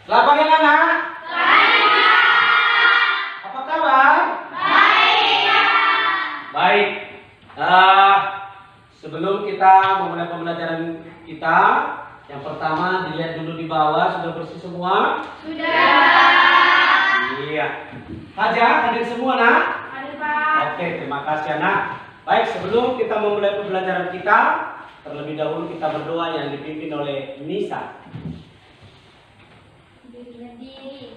Selamat pagi anak. Apa kabar? Baik. Sebelum kita memulai pembelajaran kita, yang pertama dilihat dulu di bawah, sudah bersih semua? Sudah. Iya. Hadir semua, Nak? Hadir, Pak. Oke, terima kasih, anak. Baik, sebelum kita memulai pembelajaran kita, terlebih dahulu kita berdoa yang dipimpin oleh Nisa. Berdiri.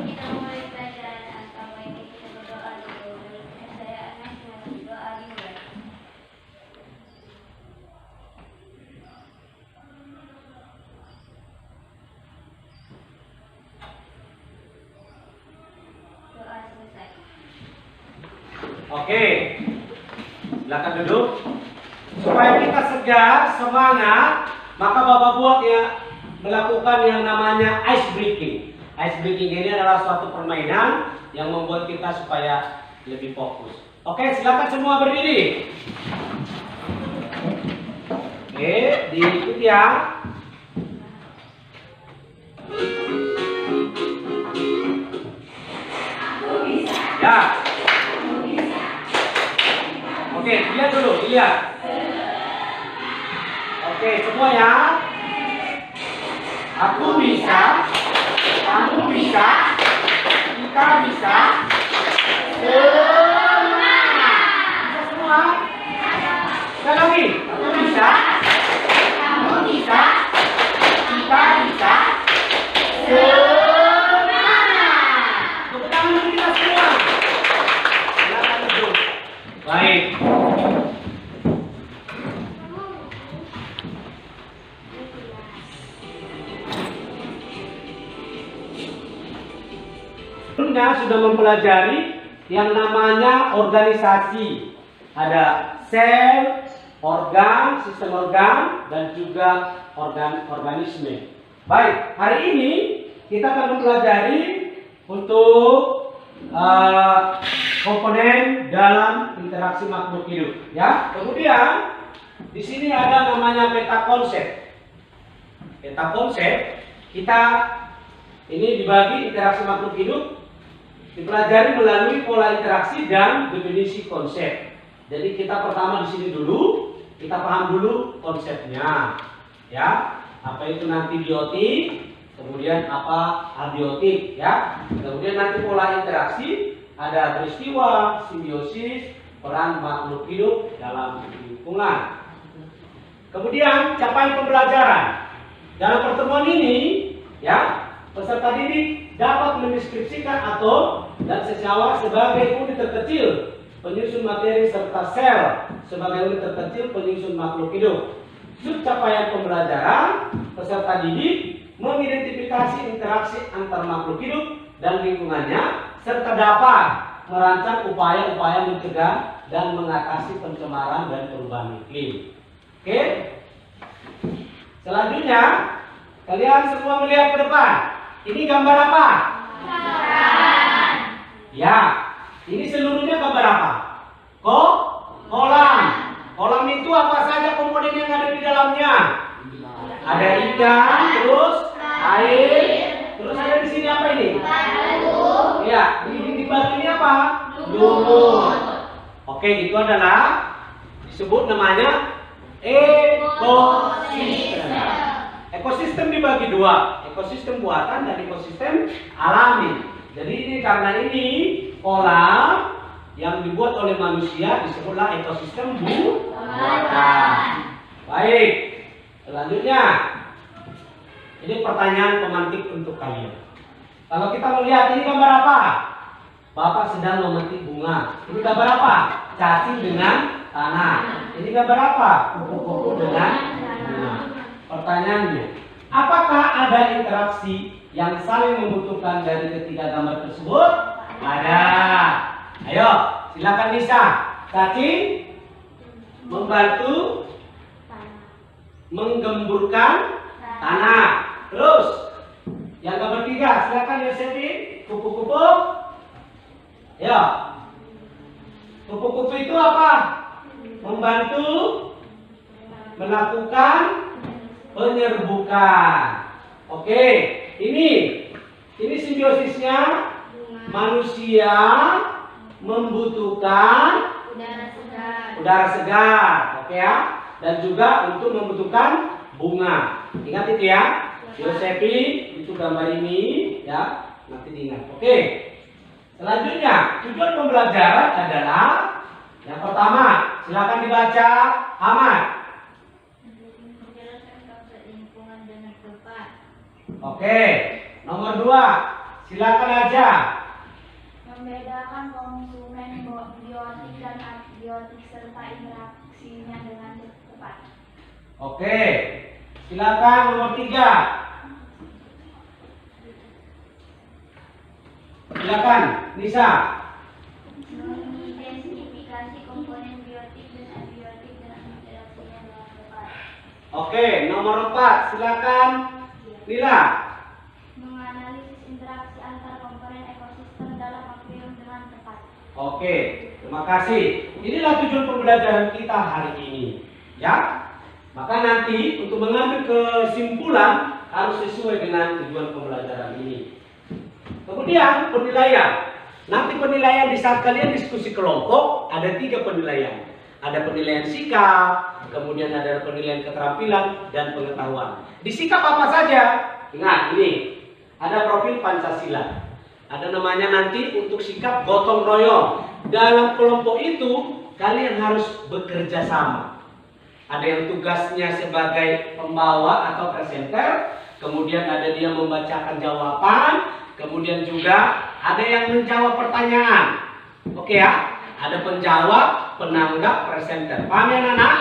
Kita mulai pelajaran agama ini, kita berdoa dulu. Saya anak berdoa juga. Doa selesai. Oke, silakan duduk. Supaya kita segar, semangat, maka Bapak buat ya melakukan yang namanya ice breaking. Ice breaking ini adalah suatu permainan yang membuat kita supaya lebih fokus. Oke, silakan semua berdiri. Oke, diikuti ya. Ya. Oke, lihat dulu, lihat. Oke, semua ya. Aku bisa, kamu bisa, kita bisa. Semangat. Bisa semua? Sekali lagi. Aku bisa, kamu bisa, kita bisa. Semangat. Tepuk tangan untuk kita semua. Silakan duduk. Baik. Sudah mempelajari yang namanya organisasi. Ada sel, organ, sistem organ, dan juga organisme. Baik, hari ini kita akan mempelajari untuk komponen dalam interaksi makhluk hidup. Ya, kemudian di sini ada namanya peta konsep. Peta konsep kita ini dibagi interaksi makhluk hidup dipelajari melalui pola interaksi dan definisi konsep. Jadi kita pertama di sini dulu, kita paham dulu konsepnya. Ya, apa itu nanti biotik, kemudian apa abiotik, ya. Kemudian nanti pola interaksi, ada peristiwa, simbiosis, peran makhluk hidup dalam lingkungan. Kemudian capaian pembelajaran. Dalam pertemuan ini, ya, peserta didik dapat mendeskripsikan atom dan senyawa sebagai unit terkecil penyusun materi serta sel sebagai unit terkecil penyusun makhluk hidup. Subcapaian pembelajaran, peserta didik mengidentifikasi interaksi antar makhluk hidup dan lingkungannya serta dapat merancang upaya-upaya mencegah dan mengatasi pencemaran dan perubahan iklim. Oke? Selanjutnya, kalian semua melihat ke depan. Ini gambar apa? Ya, ini seluruhnya gambar apa? Kolam. Kolam itu apa saja komponen yang ada di dalamnya? Ada ikan, terus air, terus ada di sini apa ini? Ya, di batu ini apa? Lumut. Oke, itu adalah disebut namanya ekosistem. Ekosistem dibagi dua, ekosistem buatan dan ekosistem alami. Jadi ini karena ini kolam yang dibuat oleh manusia disebutlah ekosistem buatan. Baik, selanjutnya ini pertanyaan pemantik untuk kalian. Kalau kita melihat ini gambar apa? Bapak sedang memetik bunga. Ini gambar apa? Cacing dengan tanah. Ini gambar apa? Kupu-kupu dengan bunga. Pertanyaannya, apakah ada interaksi yang saling membutuhkan dari ketiga gambar tersebut? Ada. Ayo, silakan Nisa. Cacing membantu menggemburkan tanah. Terus, yang gambar tiga, silakan Yosefi. Kupu-kupu. Ya. Kupu-kupu itu apa? Membantu melakukan penyerbukan. Oke, ini simbiosisnya manusia membutuhkan udara segar, oke ya, dan juga untuk membutuhkan bunga. Ingat itu ya, Yosepi itu gambar ini ya, nanti diingat. Oke, selanjutnya tujuan pembelajaran adalah yang pertama, silakan dibaca, Ahmad. Oke, nomor 2, silakan aja. Membedakan konsumen biotik dan antibiotik serta interaksinya dengan tepat. Oke, silakan nomor 3. Silakan, Nisa. Mengidentifikasi komponen biotik dan antibiotik dan interaksinya dengan tepat. Oke, nomor 4, silakan Lila. Menganalisis interaksi antar komponen ekosistem dalam akuarium dengan tepat. Oke, terima kasih. Inilah tujuan pembelajaran kita hari ini, ya. Maka nanti untuk mengambil kesimpulan harus sesuai dengan tujuan pembelajaran ini. Kemudian penilaian. Nanti penilaian di saat kalian diskusi kelompok ada 3 penilaian. Ada penilaian sikap, kemudian ada penilaian keterampilan dan pengetahuan. Di sikap apa saja? Ingat ini, ada profil Pancasila. Ada namanya nanti untuk sikap gotong royong. Dalam kelompok itu kalian harus bekerja sama. Ada yang tugasnya sebagai pembawa atau presenter, kemudian ada dia membacakan jawaban, kemudian juga ada yang menjawab pertanyaan. Oke ya? Ada penjawab, penanggap, presenter. Paham ya anak?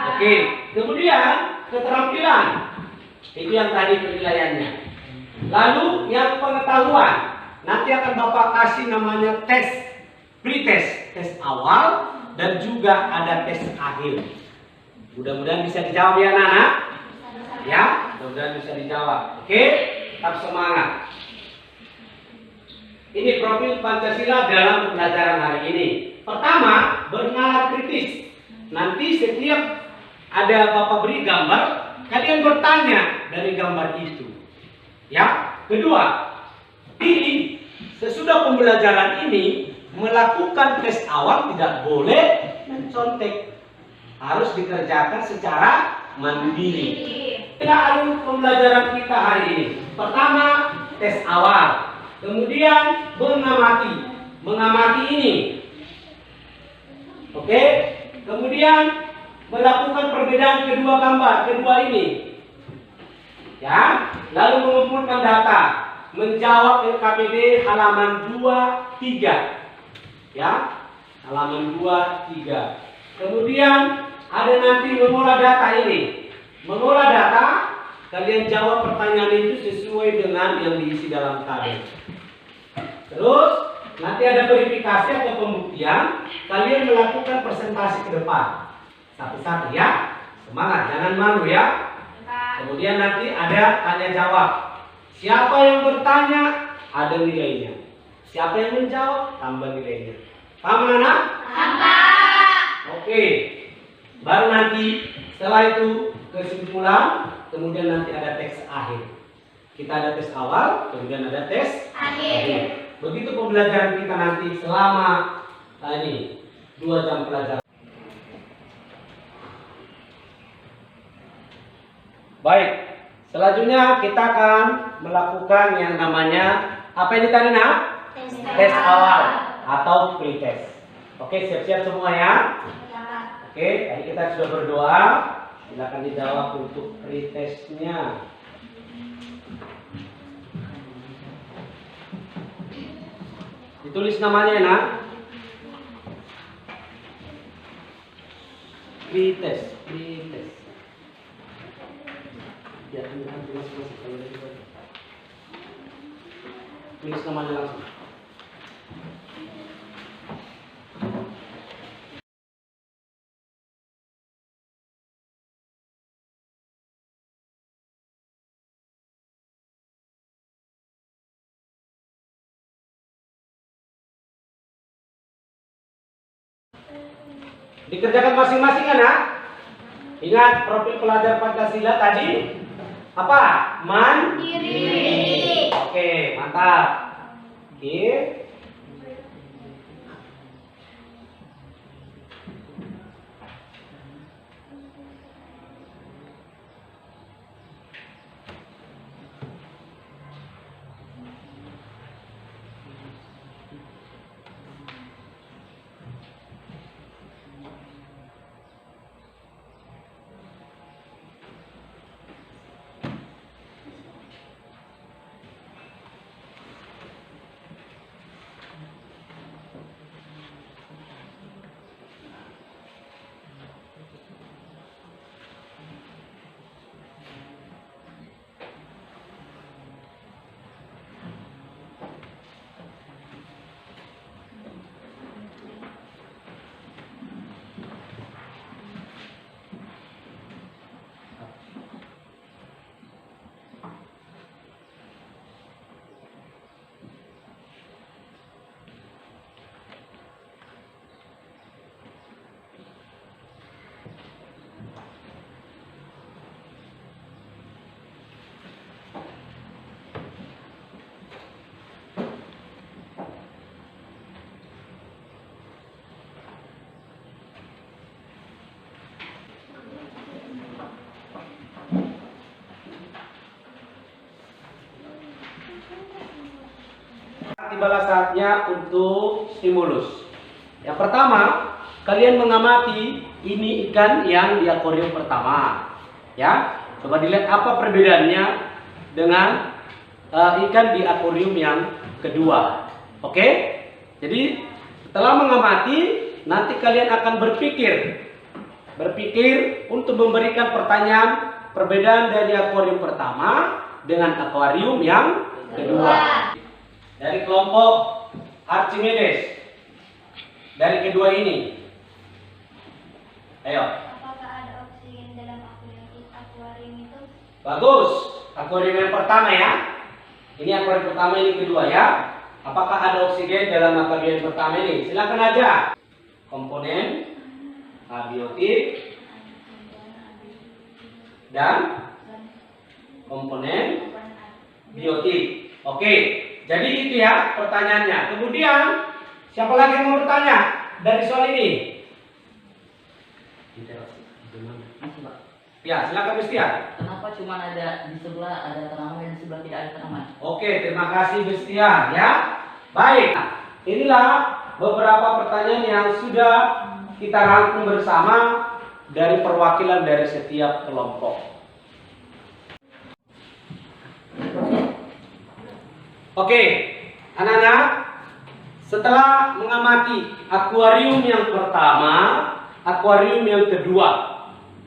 Oke. Kemudian keterampilan. Itu yang tadi penilaiannya. Lalu yang pengetahuan. Nanti akan Bapak kasih namanya tes. Pretest, tes awal dan juga ada tes akhir. Mudah-mudahan bisa dijawab ya anak-anak. Ya, mudah-mudahan bisa dijawab. Oke, tetap semangat. Ini profil Pancasila dalam pembelajaran hari ini. Pertama, bernalar kritis. Nanti setiap ada Bapak beri gambar, kalian bertanya dari gambar itu. Ya. Kedua, ini sesudah pembelajaran ini melakukan tes awal tidak boleh mencontek. Harus dikerjakan secara mandiri. Kita alur pembelajaran kita hari ini. Pertama, tes awal. Kemudian mengamati ini. Oke. Kemudian melakukan perbedaan kedua ini. Ya, lalu mengumpulkan data, menjawab LKPD halaman 2-3. Ya, halaman 2-3. Kemudian ada nanti mengolah data ini. Mengolah data, kalian jawab pertanyaan itu sesuai dengan yang diisi dalam tabel. Terus nanti ada verifikasi atau pembuktian, kalian melakukan presentasi ke depan. Satu-satu ya. Semangat, jangan malu ya. Kemudian nanti ada tanya jawab. Siapa yang bertanya, ada nilainya. Siapa yang menjawab, tambah nilainya. Paham anak? Paham. Oke. Baru nanti setelah itu kesimpulan, kemudian nanti ada tes akhir. Kita ada tes awal, kemudian ada tes akhir. Begitu pembelajaran kita nanti selama 2 jam pelajaran. Baik, selanjutnya kita akan melakukan yang namanya apa ini tadi nak? Tes awal atau pretest. Oke, siap-siap semua ya. Oke, tadi kita sudah berdoa. Silakan dijawab untuk pretestnya. Ditulis namanya ya nak. Pretest. Ya, tulis namanya langsung. Dikerjakan masing-masing anak. Ingat profil pelajar Pancasila tadi apa? Mandiri. Oke, mantap. Oke. Tibalah saatnya untuk stimulus. Yang pertama, kalian mengamati ini ikan yang di akuarium pertama. Ya, coba dilihat apa perbedaannya dengan ikan di akuarium yang kedua. Oke? Jadi, setelah mengamati, nanti kalian akan berpikir untuk memberikan pertanyaan perbedaan dari akuarium pertama dengan akuarium yang kedua. Dari kelompok Archimedes, dari kedua ini, ayo. Apakah ada oksigen dalam akuarium itu? Bagus, akuarium yang pertama ya. Ini akuarium pertama, ini kedua ya. Apakah ada oksigen dalam akuarium pertama ini? Silakan aja. Komponen abiotik dan komponen biotik. Oke. Jadi itu ya pertanyaannya. Kemudian siapa lagi yang mau bertanya dari soal ini? Ya, silakan Bestia. Kenapa cuma ada di sebelah ada tanaman dan di sebelah tidak ada tanaman? Oke, terima kasih Bestia ya. Baik. Inilah beberapa pertanyaan yang sudah kita rangkum bersama dari perwakilan dari setiap kelompok. Oke, anak-anak, setelah mengamati akuarium yang pertama, akuarium yang kedua,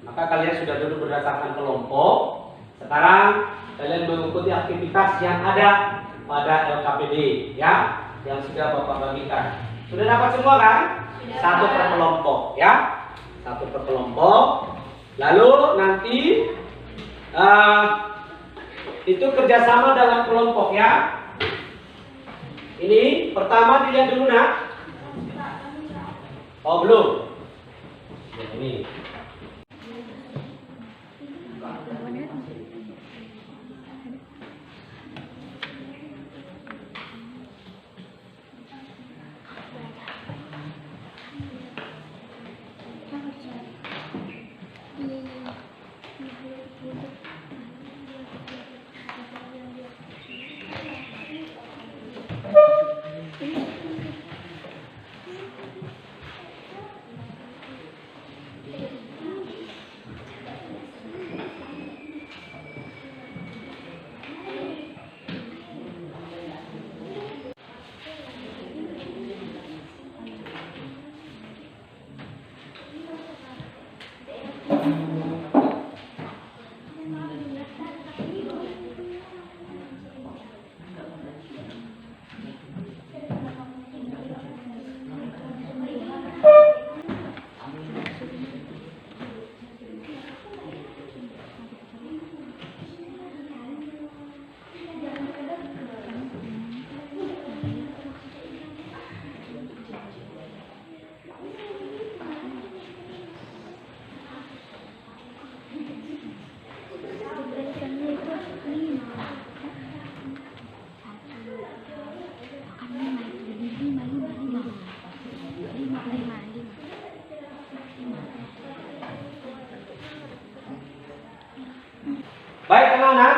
maka kalian sudah duduk berdasarkan kelompok. Sekarang kalian mengikuti aktivitas yang ada pada LKPD ya, yang sudah Bapak bagikan. Sudah dapat semua kan? Sudah. Satu per kelompok ya, satu per kelompok. Lalu nanti itu kerjasama dalam kelompok ya. Ini pertama dilihat dulu nak. Oh belum. Ya, ini. Baik anak-anak,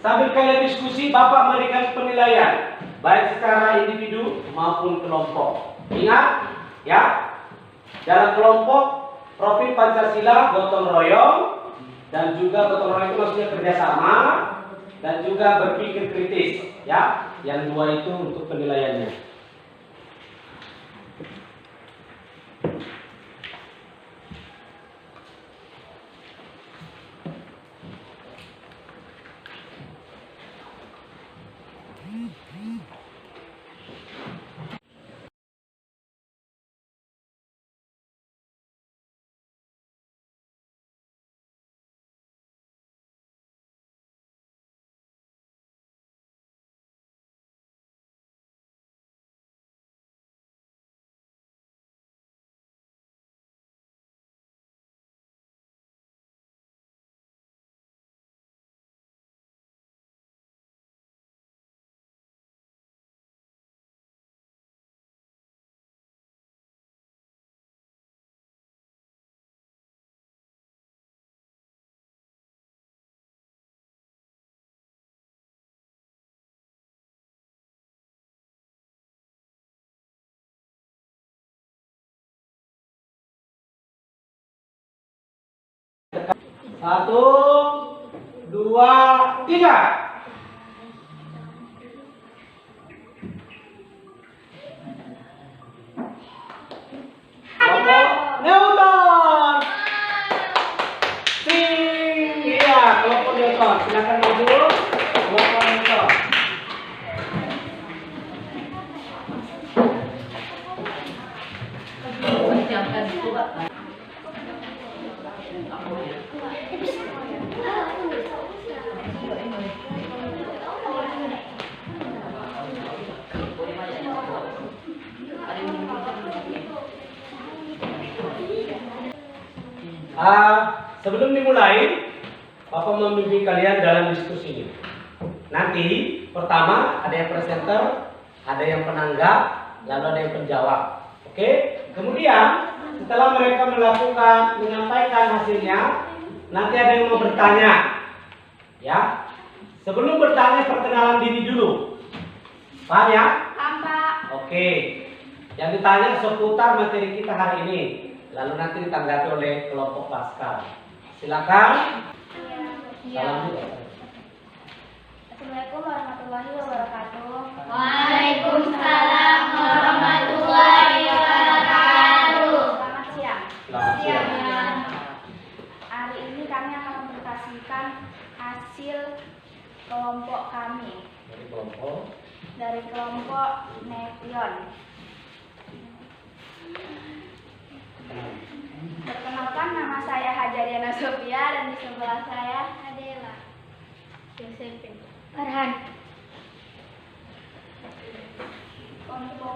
sambil kalian diskusi, Bapak memberikan penilaian baik secara individu maupun kelompok. Ingat, ya, dalam kelompok profil Pancasila gotong royong, dan juga gotong royong itu maksudnya kerjasama dan juga berpikir kritis, ya. Yang dua itu untuk penilaiannya. Satu, dua, tiga. Kelompok Newton. Sing, iya, kelompok Newton. Silakan maju. Kelompok Newton. Jangan itu, Pak. Sebelum dimulai, Bapak membimbing kalian dalam diskusi ini. Nanti pertama ada yang presenter, ada yang penanggap, lalu ada yang penjawab. Oke? Kemudian setelah mereka melakukan menyampaikan hasilnya, nanti ada yang mau bertanya. Ya. Sebelum bertanya perkenalan diri dulu. Paham ya? Paham, Pak. Oke. Yang ditanya seputar materi kita hari ini. Lalu nanti ditanggapi oleh kelompok Laskar. Silakan. Salam dulu. Assalamualaikum warahmatullahi wabarakatuh. Waalaikumsalam warahmatullahi wabarakatuh. Selamat siang. Selamat siang. Hari ini kami akan mempresentasikan hasil kelompok kami Dari kelompok dari kelompok Netion. Perkenalkan, nama saya Hajariana Sofia dan di sebelah saya Adela Josephine Farhan. Kelompok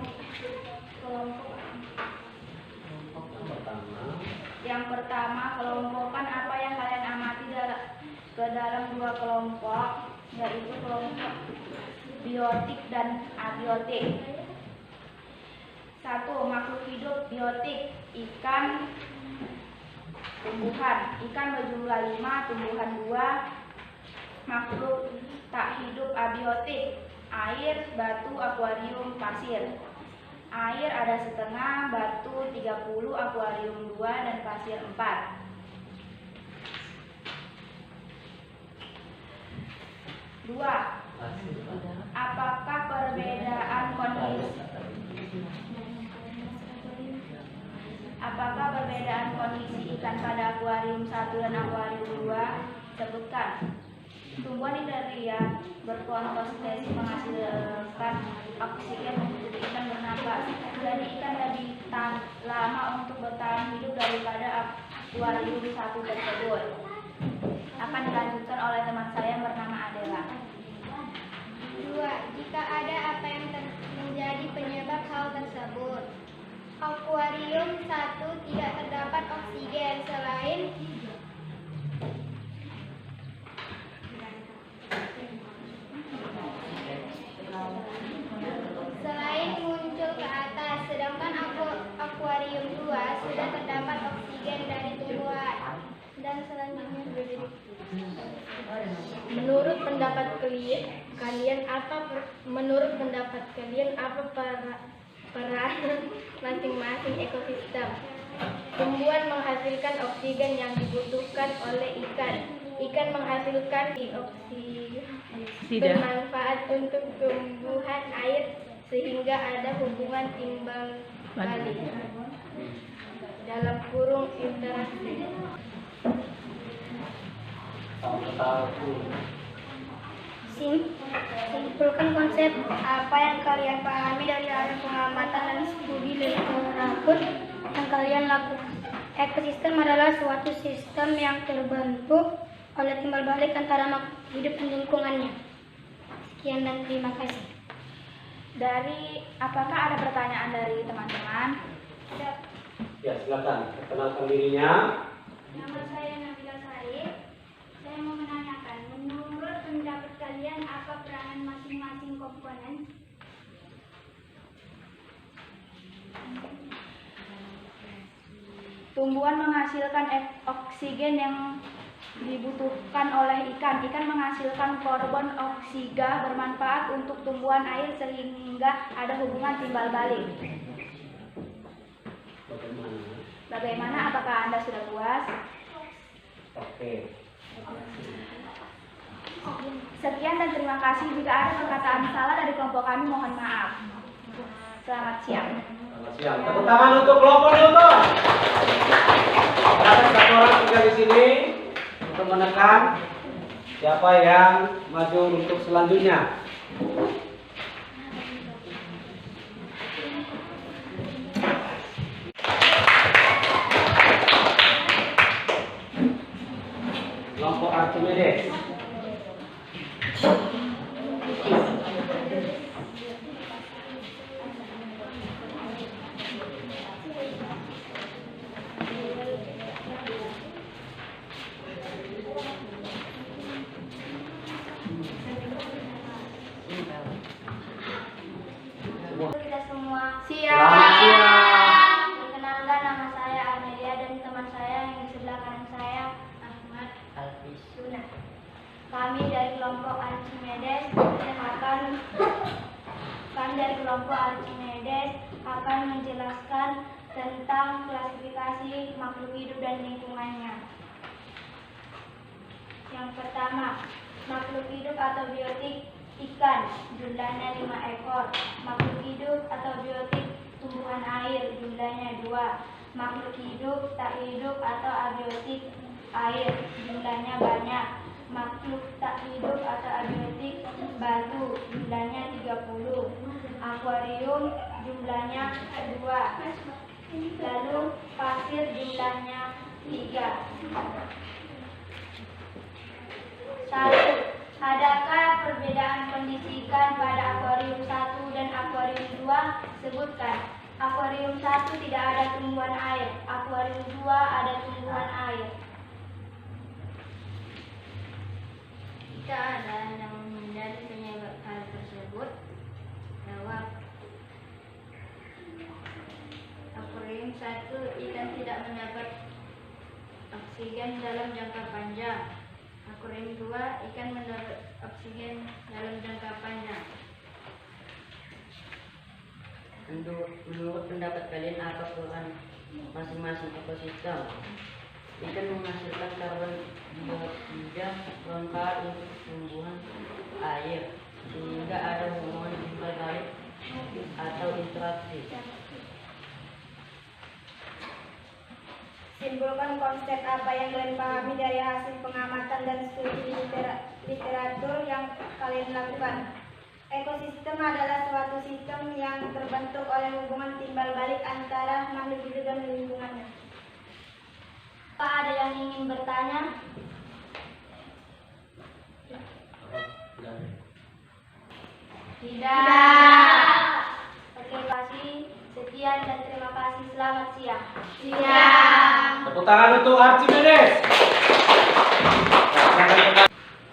yang pertama, kelompokan apa yang kalian amati ke dalam dua kelompok, yaitu kelompok biotik dan abiotik. 1. Makhluk hidup biotik, ikan, tumbuhan. Ikan berjumlah 5, tumbuhan 2. Makhluk tak hidup abiotik, air, batu, akuarium, pasir. Air ada setengah, batu 30, akuarium 2, dan pasir 4. 2. Apakah perbedaan kondisi ikan pada akuarium 1 dan akuarium 2? Sebutkan. Tumbuhan hidarian berfotosintesa menghasilkan oksigen untuk ikan bernafas. Jadi ikan lebih lama untuk bertahan hidup daripada akuarium 1 tersebut. Akan dilanjutkan oleh teman saya yang bernama Adela. 2. Jika ada apa yang menjadi penyebab hal tersebut. Akuarium 1 tidak terdapat oksigen selain muncul ke atas, sedangkan akuarium 2 sudah terdapat oksigen dari tumbuhan. Dan selanjutnya Menurut pendapat kalian apa peranan masing-masing ekosistem? Tumbuhan menghasilkan oksigen yang dibutuhkan oleh ikan. Ikan menghasilkan dioksida bermanfaat untuk tumbuhan air sehingga ada hubungan timbal balik dalam kurung interaksi. Simpulkan konsep apa yang kalian pahami dari hasil pengamatan dan studi literatur yang kalian lakukan. Ekosistem adalah suatu sistem yang terbentuk oleh timbal balik antara makhluk hidup dan lingkungannya. Sekian dan terima kasih. Apakah ada pertanyaan dari teman-teman? Ya, silakan. Perkenalkan dirinya. Nama saya Nabila Sari. Saya mau menanyakan, menurut pendapat kalian apa peranan masing-masing komponen? Tumbuhan menghasilkan oksigen yang dibutuhkan oleh ikan. Ikan menghasilkan karbon oksiga bermanfaat untuk tumbuhan air sehingga ada hubungan timbal balik. Bagaimana? Apakah Anda sudah puas? Oke. Sekian dan terima kasih. Jika ada perkataan salah dari kelompok kami, mohon maaf. Selamat siang. Selamat siang. Tepuk tangan untuk kelompok Newton. Ada satu orang tinggal di sini untuk menekan siapa yang maju untuk selanjutnya. Kelompok Archimedes. Kita semua Selamat siang. Perkenalkan, nama saya Amelia dan teman saya yang di sebelah kanan saya Ahmad Alvis. Suna. Kami dari kelompok Archimedes akan menjelaskan tentang klasifikasi makhluk hidup dan lingkungannya. Yang pertama, makhluk hidup atau biotik ikan, jumlahnya 5 ekor. Makhluk hidup atau biotik tumbuhan air, jumlahnya 2. Makhluk hidup tak hidup atau abiotik air, jumlahnya banyak. Makhluk tak hidup atau abiotik batu, jumlahnya 30. Akuarium jumlahnya 2. Lalu pasir jumlahnya 3. 1. Adakah perbedaan kondisi ikan pada akuarium 1 dan akuarium 2? Sebutkan. Akuarium 1 tidak ada tumbuhan air, akuarium 2 ada tumbuhan air. Jika ada yang menjadi penyebab hal tersebut, jawab. Akuarium 1 ikan tidak mendapat oksigen dalam jangka panjang. Akuarium 2 ikan mendapat oksigen dalam jangka panjang. Menurut pendapat kalian apa peran masing-masing ekosistem? Ikan menghasilkan karbon dioksida bermanfaat untuk tumbuhan air sehingga ada hubungan timbal balik atau interaksi. Simpulkan konsep apa yang kalian pahami dari hasil pengamatan dan studi literatur yang kalian lakukan. Ekosistem adalah suatu sistem yang terbentuk oleh hubungan timbal balik antara makhluk hidup dan lingkungannya. Apa ada yang ingin bertanya? Tidak. Oke, terima kasih. Sekian dan terima kasih. Selamat siang. Siang. Tepuk tangan untuk Archimedes.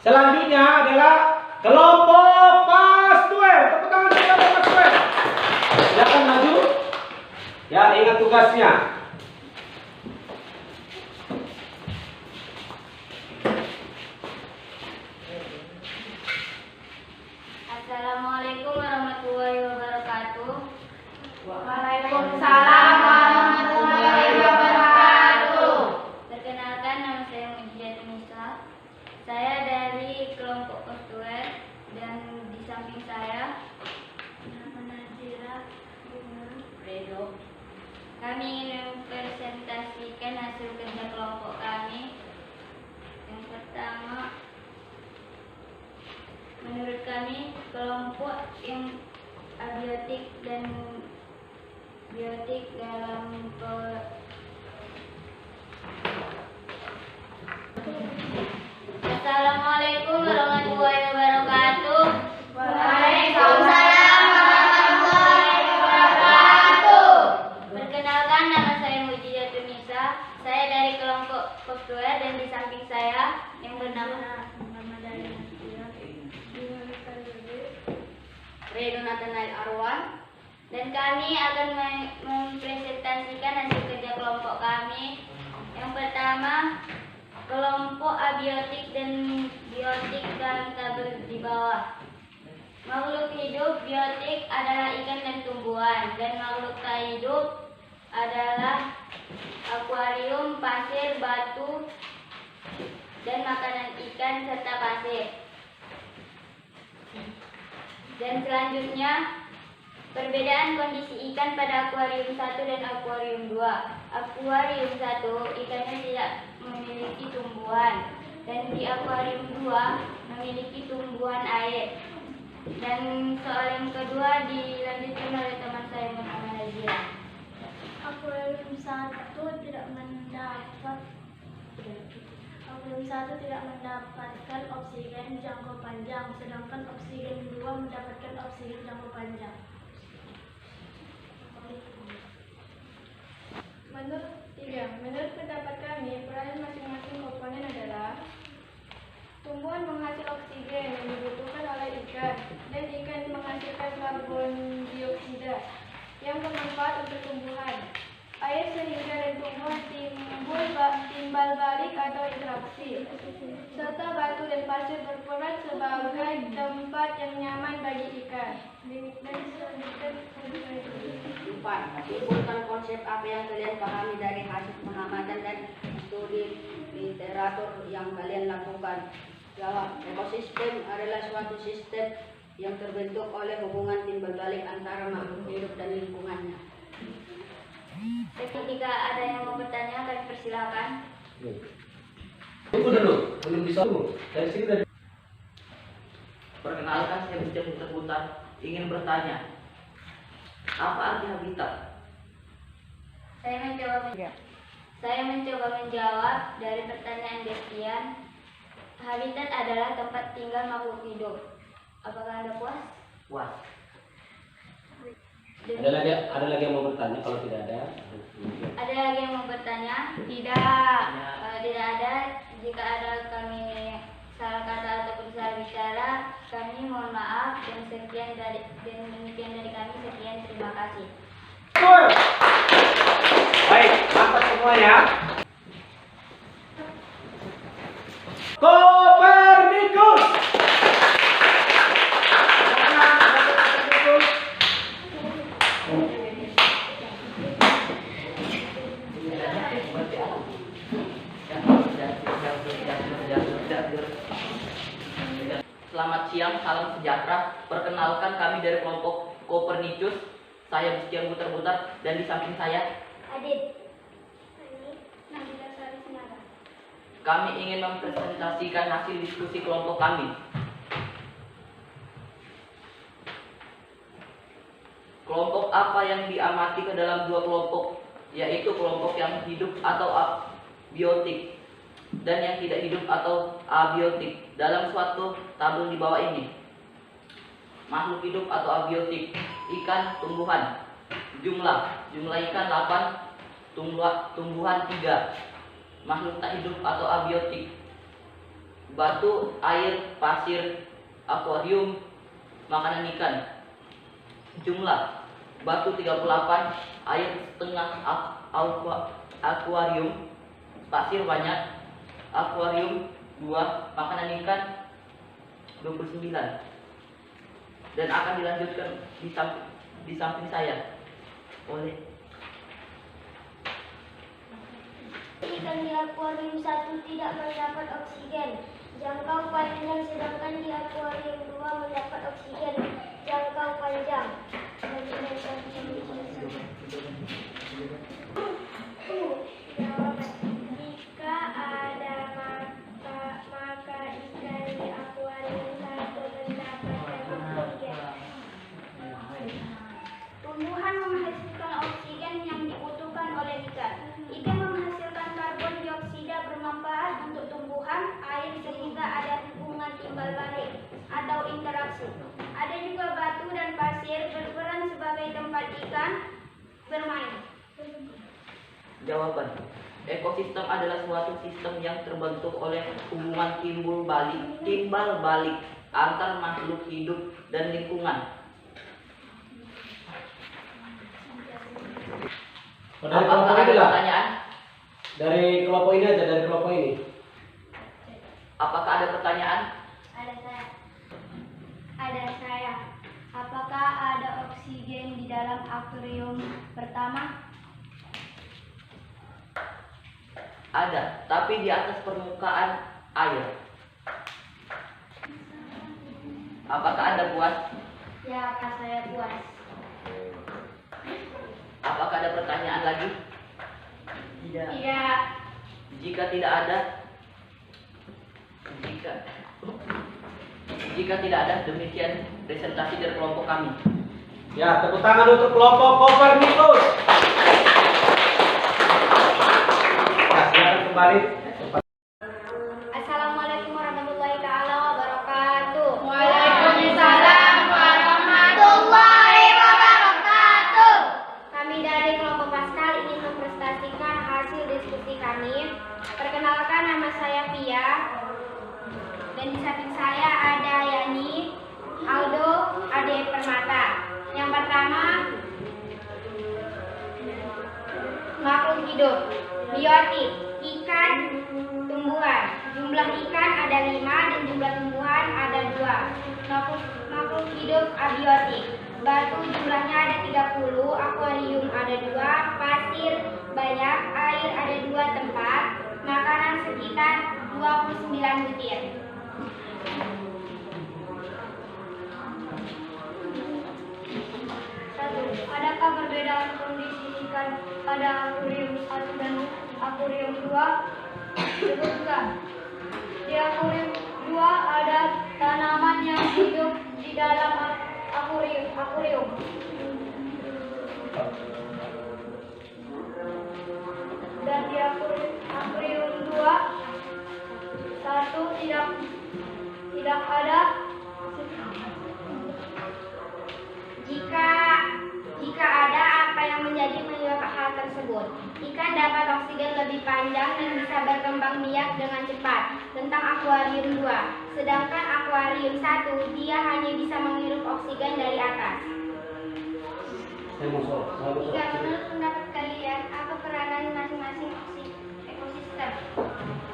Selanjutnya adalah kelompok Pastuel. Tepuk tangan untuk kelompok Pastuel. Silakan maju. Ya, ingat tugasnya. Saya dari kelompok Kostuer dan di samping saya Redo. Kami ingin mempresentasikan hasil kerja kelompok kami. Yang pertama, menurut kami kelompok yang abiotik dan biotik dalam Assalamualaikum warahmatullahi wabarakatuh. Waalaikumsalam warahmatullahi wabarakatuh. Perkenalkan, nama saya Mujizatun Nisa. Saya dari kelompok Kostuer dan di samping saya yang bernama Redo Nathanael Arwan. Dan kami akan mempresentasikan hasil kerja kelompok kami. Yang pertama, kelompok abiotik dan biotik dalam tabel di bawah. Makhluk hidup biotik adalah ikan dan tumbuhan, dan makhluk tak hidup adalah akuarium, pasir, batu, dan makanan ikan serta pasir. Dan selanjutnya, perbedaan kondisi ikan pada akuarium 1 dan akuarium 2. Akuarium 1 ikannya tidak memiliki tumbuhan, dan di akuarium 2 memiliki tumbuhan air. Dan soal yang kedua dilanjutkan oleh teman saya Muhammad Nazira. Akuarium 1 tidak mendapatkan oksigen jangka panjang, sedangkan oksigen 2 mendapatkan oksigen jangka panjang. Menurut pendapat kami, peranan masing-masing komponen adalah tumbuhan menghasil oksigen yang dibutuhkan oleh ikan, dan ikan menghasilkan karbon dioksida yang bermanfaat untuk tumbuhan. Air sehingga dan tumbuhan timbal balik atau interaksi, serta batu dan pasir berperan sebagai tempat yang nyaman bagi ikan. Demikian Simpulkan konsep apa yang kalian pahami dari hasil pengamatan dan studi literatur yang kalian lakukan. Jawab. Ekosistem adalah suatu sistem yang terbentuk oleh hubungan timbal balik antara makhluk hidup dan lingkungannya. Ketika ada yang mau bertanya, kami persilakan. Tunggu dulu, belum bisa dulu. Dari sini dari Perkenalkan, saya putar-putar ingin bertanya, apa arti habitat? Saya mencoba menjawab dari pertanyaan Destian. Habitat adalah tempat tinggal makhluk hidup. Apakah Anda puas? Puas. ada lagi yang mau bertanya, kalau tidak ada. Ada lagi yang mau bertanya? Tidak. Kalau tidak ada, jika ada kami salah kata ataupun salah bicara, kami mohon maaf dan demikian dari kami. Sekian, terima kasih. Baik, mantap semuanya. Kopernikus. Selamat siang, salam sejahtera. Perkenalkan, kami dari kelompok Kopernikus. Saya Biskian Butar-Butar, dan di samping saya Adit. kami ingin mempresentasikan hasil diskusi kelompok kami. Kelompok apa yang diamati ke dalam dua kelompok, yaitu kelompok yang hidup atau abiotik dan yang tidak hidup atau abiotik dalam suatu tabel di bawah ini. Makhluk hidup atau abiotik, ikan, tumbuhan. Jumlah ikan 8, tumbuhan 3. Makhluk tak hidup atau abiotik, batu, air, pasir, akuarium, makanan ikan. Jumlah batu 38, air setengah, akuarium, pasir banyak, akuarium 2, makanan ikan 29. Dan akan dilanjutkan di samping saya oleh Ikan di akuarium 1 tidak mendapat oksigen. Jangka akuarium 2 mendapat oksigen jangkau panjang. Jawaban. Jika ada maka ikan di akuarium 1 mendapatkan oksigen. Tumbuhan menghasilkan oksigen yang dibutuhkan oleh ikan. Ikan menghasilkan karbon dioksida bermanfaat untuk tumbuhan air sehingga ada hubungan timbal balik atau interaksi. Ada juga batu dan pasir berperan sebagai tempat ikan bermain. Jawaban. Ekosistem adalah suatu sistem yang terbentuk oleh hubungan timbal balik antar makhluk hidup dan lingkungan. Dari Apakah kelompok ada ini lah. pertanyaan? Dari kelompok ini aja, dari kelompok ini. Apakah ada pertanyaan? Ada saya. Apakah ada oksigen di dalam akuarium pertama? Ada, tapi di atas permukaan air. Apakah Anda puas? Ya, saya puas. Apakah ada pertanyaan lagi? Tidak. Tidak. Jika tidak ada, jika tidak ada, demikian presentasi dari kelompok kami. Ya, tepuk tangan untuk kelompok Kopernikus. Ya, silakan kembali. Assalamualaikum warahmatullahi taala wabarakatuh. Waalaikumsalam warahmatullahi wabarakatuh. Kami dari kelompok Pascal ingin mempresentasikan hasil diskusi kami. Perkenalkan, nama saya Pia. Dan di samping saya ada Yani, Aldo, Ade Permata. Yang pertama, makhluk hidup, biotik, ikan, tumbuhan. Jumlah ikan ada 5 dan jumlah tumbuhan ada 2. Makhluk hidup abiotik. Batu jumlahnya ada 30, akuarium ada 2, pasir banyak, air ada 2 tempat, makanan sekitar 29 butir. Adakah perbedaan kondisi ikan pada akuarium 1 dan akuarium 2? Sebutkan. Di akuarium 2 ada tanaman yang hidup di dalam akuarium. Dan di akuarium 2 1 tidak ada. Jika ada, apa yang menjadi menyebabkan hal tersebut? Ikan dapat oksigen lebih panjang dan bisa berkembang biak dengan cepat. Tentang akuarium 2, sedangkan akuarium 1 dia hanya bisa menghirup oksigen dari atas. Jika menurut pendapat kalian, apa peranan masing-masing ekosistem?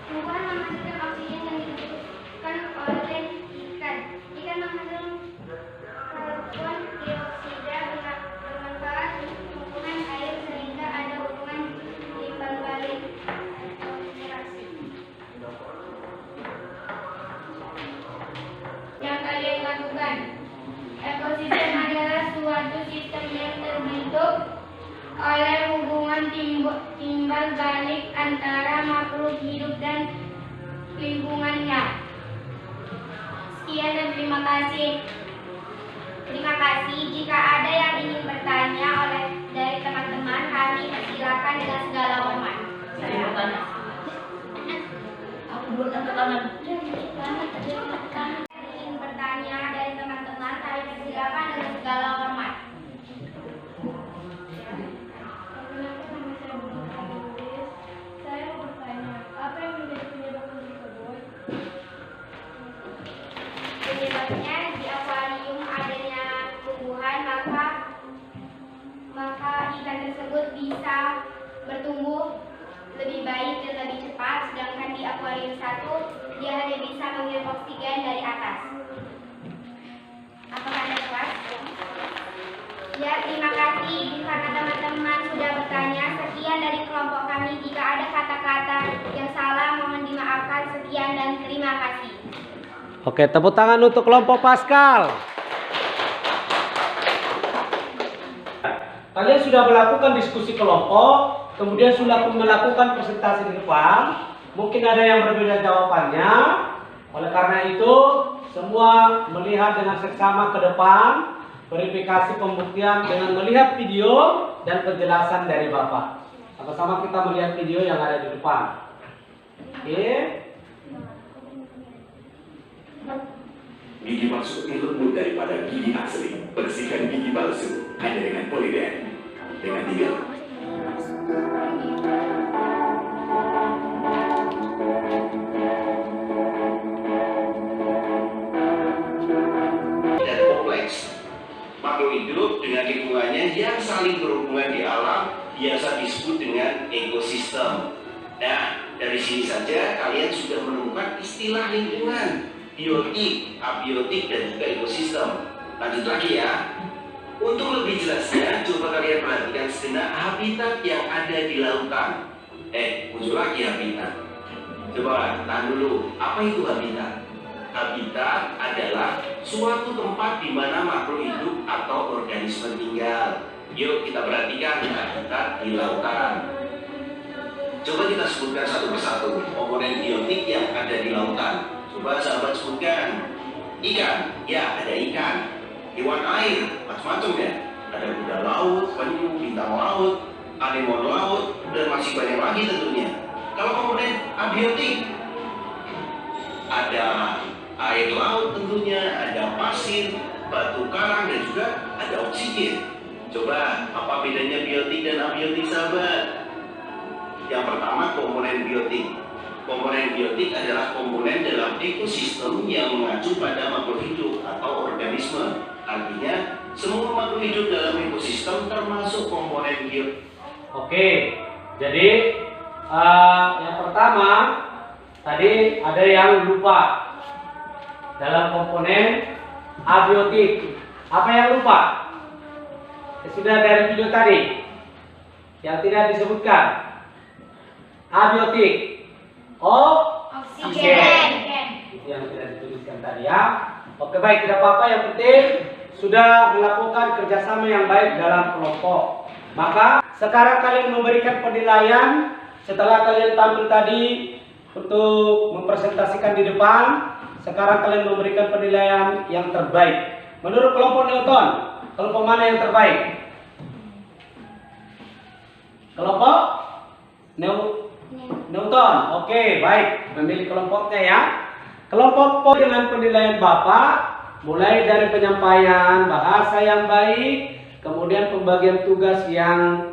Tumbuhan menghasilkan oksigen yang dibutuhkan oleh ikan. Ikan menghasilkan karbon dioksida bermanfaat untuk tumbuhan air sehingga ada hubungan timbal balik atau interaksi. Yang kalian lakukan, ekosistem adalah suatu sistem yang terbentuk oleh hubungan timbal balik antara makhluk hidup dan lingkungannya. Sekian dan terima kasih. Terima kasih. Jika ada yang ingin bertanya dari teman-teman, kami persilakan dengan segala hormat. Saya bertanya. Aku belum angkat tangan. Ingin bertanya dari teman-teman, kami persilakan dengan segala hormat. Saya mau bertanya, apa yang menjadi penyebab tersebut? Penyebabnya di akuarium adanya tumbuhan, maka ikan tersebut bisa bertumbuh lebih baik dan lebih cepat, sedangkan di akuarium 1 dia hanya bisa menghirup oksigen dari atas. Apakah Anda puas? Ya, terima kasih karena teman-teman sudah bertanya. Sekian dari kelompok kami. Jika ada kata-kata yang salah mohon dimaafkan. Sekian dan terima kasih. Oke, tepuk tangan untuk kelompok Pascal. Kalian sudah melakukan diskusi kelompok, kemudian sudah melakukan presentasi di depan. Mungkin ada yang berbeda jawabannya. Oleh karena itu, semua melihat dengan seksama ke depan, verifikasi pembuktian dengan melihat video dan penjelasan dari Bapak. Sama-sama kita melihat video yang ada di depan. Oke. Gigi palsu lebih lembut daripada gigi asli. Bersihkan gigi palsu hanya dengan Polydent. Dengan 3 dan kompleks. Makhluk hidup dengan lingkungannya yang saling berhubungan di alam biasa disebut dengan ekosistem. Nah, dari sini saja kalian sudah menemukan istilah lingkungan, biotik, abiotik, dan juga ekosistem. Lanjut lagi ya. Untuk lebih jelasnya, coba kalian perhatikan sejenak habitat yang ada di lautan. Muncul lagi habitat. Coba tahan dulu, apa itu habitat? Habitat adalah suatu tempat di mana makhluk hidup atau organisme tinggal. Yuk kita perhatikan habitat di lautan. Coba kita sebutkan satu persatu komponen biotik yang ada di lautan. Coba sahabat sebutkan. Ikan, ya ada ikan. Hewan air, macam-macam ya. Ada kuda laut, penyu, bintang laut, anemon laut, dan masih banyak lagi tentunya. Kalau komponen abiotik, ada air laut tentunya, ada pasir, batu karang, dan juga ada oksigen. Coba, apa bedanya biotik dan abiotik sahabat? Yang pertama, komponen biotik. Komponen biotik adalah komponen dalam ekosistem yang mengacu pada makhluk hidup atau organisme. Artinya, semua makhluk hidup dalam ekosistem termasuk komponen biotik. Oke, jadi yang pertama tadi ada yang lupa dalam komponen abiotik. Apa yang lupa? Sudah dari video tadi yang tidak disebutkan. Abiotik, oksigen. Itu yang tidak dituliskan tadi ya. Oke baik, tidak apa-apa. Yang penting sudah melakukan kerjasama yang baik dalam kelompok. Maka sekarang kalian memberikan penilaian setelah kalian tampil tadi untuk mempresentasikan di depan. Sekarang kalian memberikan penilaian yang terbaik. Menurut kelompok Newton, kelompok mana yang terbaik? Kelompok Newton. Oke, baik. Memilih kelompoknya ya. Kelompok dengan penilaian Bapak mulai dari penyampaian bahasa yang baik, kemudian pembagian tugas yang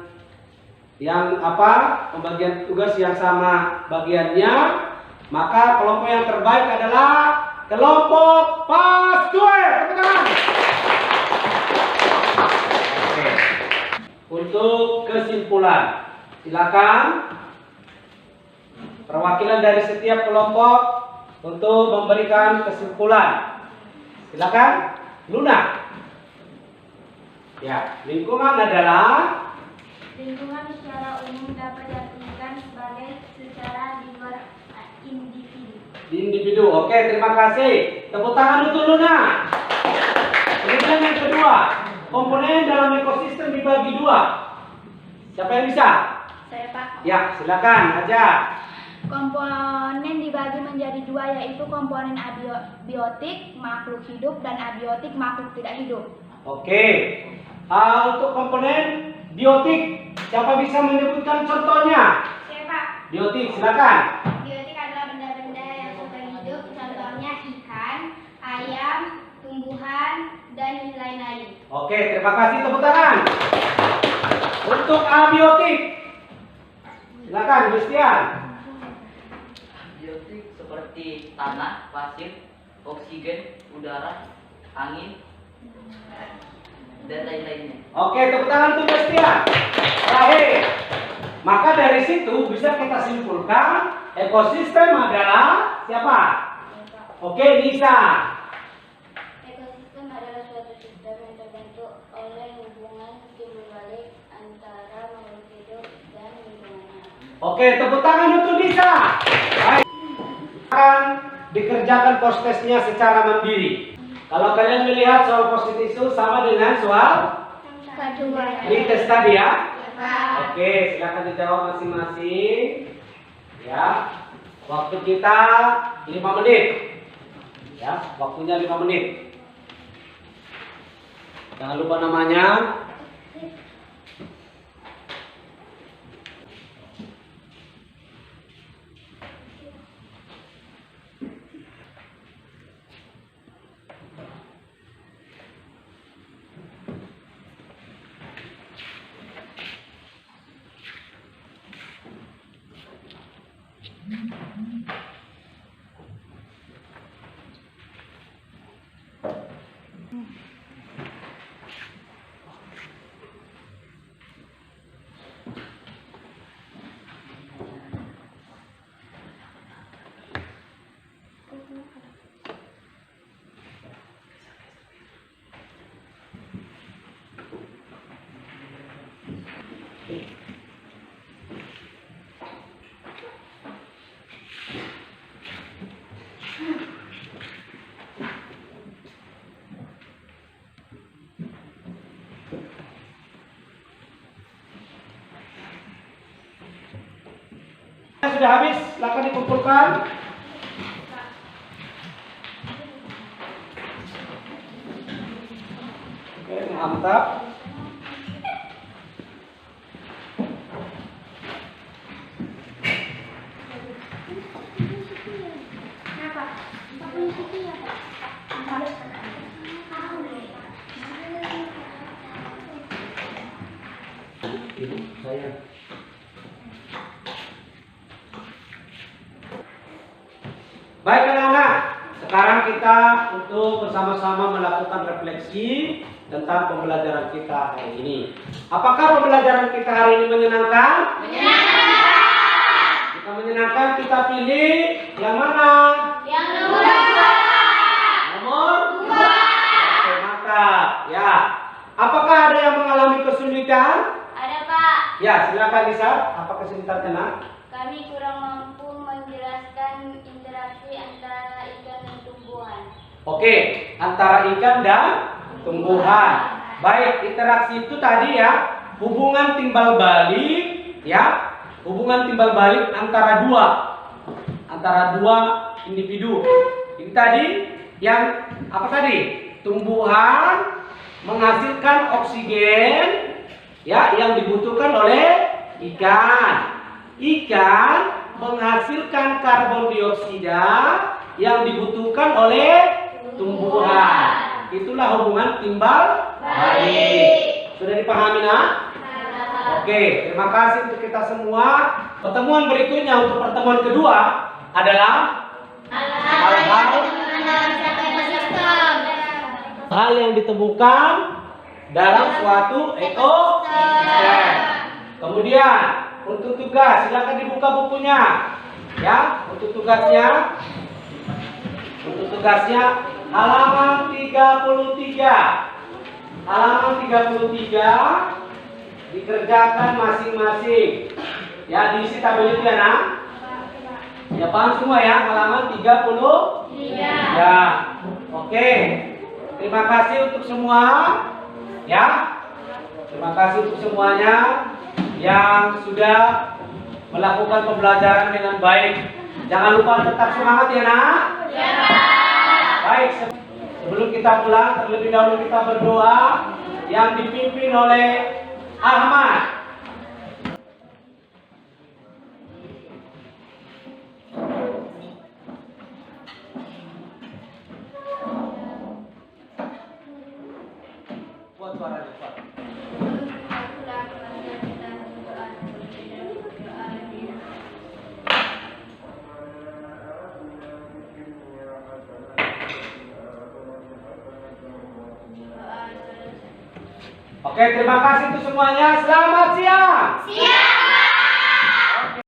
pembagian tugas yang sama bagiannya, maka kelompok yang terbaik adalah kelompok Pascal. Tepuk tangan. Oke. Untuk kesimpulan, silakan perwakilan dari setiap kelompok untuk memberikan kesimpulan. Silakan, Luna. Ya, lingkungan adalah Lingkungan secara umum dapat diartikan sebagai secara di luar individu. individu. Oke, terima kasih. Tepuk tangan untuk Luna. Kemudian yang kedua, komponen dalam ekosistem dibagi dua. Siapa yang bisa? Saya Pak. Ya, silakan aja. Komponen dibagi menjadi dua, yaitu komponen abiotik makhluk hidup dan abiotik makhluk tidak hidup. Oke. Untuk komponen biotik, siapa bisa menyebutkan contohnya? Saya Pak. Biotik, silakan. Biotik adalah benda-benda yang suka hidup, contohnya ikan, ayam, tumbuhan, dan lain-lain. Oke, terima kasih, tepuk tangan. Untuk abiotik, silakan, Gustian. Biotik seperti tanah, pasir, oksigen, udara, angin, dan lain-lainnya. Oke, tepuk tangan untuk Gustian. Terakhir, maka dari situ bisa kita simpulkan ekosistem adalah siapa? Oke, Nisa. Ekosistem adalah suatu sistem yang terbentuk oleh hubungan timbul-balik antara makhluk hidup dan lingkungannya. Oke, tepuk tangan untuk Nisa. Baik. dikerjakan post-testnya secara mandiri. Kalau kalian melihat soal post-it itu sama dengan soal tes tadi ya. Oke, silakan dijawab masing-masing. Ya, waktu kita 5 menit. Ya, waktunya 5 menit. Jangan lupa namanya. Sudah habis, silakan dikumpulkan. Oke, mantap. Baik anak-anak, sekarang kita untuk bersama-sama melakukan refleksi tentang pembelajaran kita hari ini. Apakah pembelajaran kita hari ini menyenangkan? Menyenangkan. Jika menyenangkan, kita pilih yang mana? Yang nomor 2. Nomor 2. Oke, mantap. Ya. Apakah ada yang mengalami kesulitan? Ada Pak. Ya, silakan Lisa. Apa kesulitannya, nak? Kami kurang mampu menjelaskan interaksi antara ikan dan tumbuhan. Oke, antara ikan dan tumbuhan. Baik, interaksi itu tadi ya, hubungan timbal balik ya, hubungan timbal balik antara dua individu. Ini tadi yang apa tadi? Tumbuhan menghasilkan oksigen ya yang dibutuhkan oleh ikan. Ikan menghasilkan karbon dioksida yang dibutuhkan oleh tumbuhan. Itulah hubungan timbal balik. Sudah dipahami, nak? Oke, terima kasih untuk kita semua. Pertemuan berikutnya untuk pertemuan kedua adalah hal yang ditemukan dalam suatu ekosistem. Kemudian untuk tugas, silakan dibuka bukunya. Ya, untuk tugasnya halaman 33. Halaman 33 dikerjakan masing-masing. Ya, diisi tabel itu ya, nak. Ya, paham semua ya, halaman 33. Ya. Oke. Terima kasih untuk semua. Ya. Terima kasih untuk semuanya yang sudah melakukan pembelajaran dengan baik. Jangan lupa tetap semangat ya, nak. Ya, Pak. Baik, sebelum kita pulang terlebih dahulu kita berdoa yang dipimpin oleh Ahmad. Buat suara cepat. Oke, terima kasih untuk semuanya. Selamat siang.